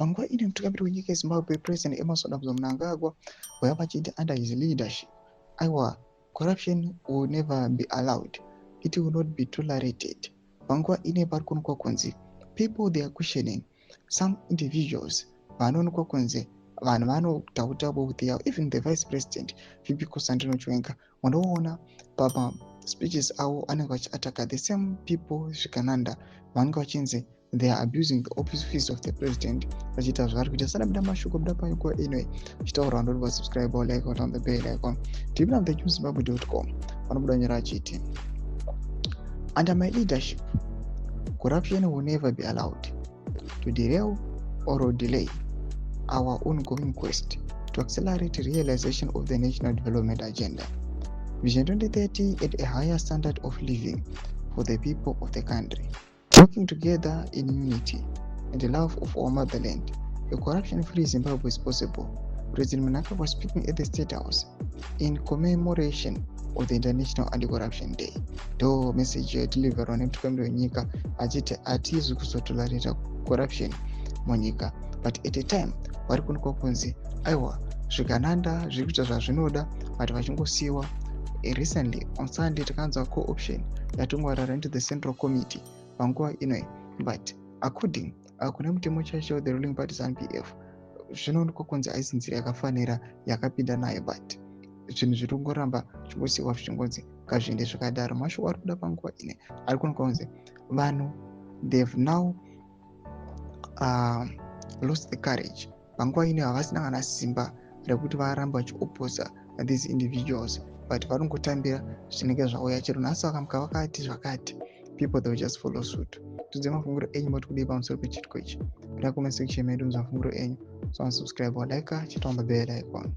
Panguva ine mutungamiriri wenyika yeZimbabwe President Emmerson Mnangagwa waiva achiti under his leadership, aiwa, corruption will never be allowed, it will not be tolerated. Panguva ine parikuonekwa kunzi people they are questioning some individuals vanoonekwa kunzi vanhu vanotautawo they are even the vice president VP Kosandino Chiwenga. Wanoona pama speeches avo anenge vachiataka the same people zvikananda vanenge vachinzi they are abusing the office of the president, vachiita zvavari kuita. Sana mashoko buda panguva ino chitaura ndoti vasubscribe or like on the bell icon. TV of the Zimbabwe.com vanobuda nyora achiti under my leadership corruption will never be allowed to derail or delay our ongoing quest to accelerate realization of the National Development Agenda, Vision 2030, at a higher standard of living for the people of the country. Working together in unity and the love of our motherland, a corruption-free Zimbabwe is possible. President Mnangagwa was speaking at the State House in commemoration of the International Anti-Corruption Day. Do message delivered on mtukamiri wenyika achiti hatizi kuzotolerate corruption munyika, but at a time vari kuonekwa kunzi aiwa zvikananda zviri kuita zvazvinoda but vachingosiyiwa. Recently on Sunday takanzwa co-option yatongwarara into the Central Committee panguva ino, but according kune mutemo chacho the ruling party ZANU-PF zvinoonekwa kunzi haisi nzira yakafanira yakapinda nayo, but zvinhu zvirikungoramba zvingosiyiwa zvichingonzi ngazviende zvakadaro. Mashoko ari kuda panguva ine ari kuonekwa kunzi vanhu they've now lost the courage. Panguva ine havasina kana simba rekuti varamba vachioposa these individuals, but varongotambira zvinenge zvauya chero nhasi vakamuka vakati zvakati, people they will just follow suit. Tudze mafunguro enyu mati kudii pamusoro pechitiko ichi. Pita comment section medu muzamafunguro enyu. So subscribe or like chitamba bell icon.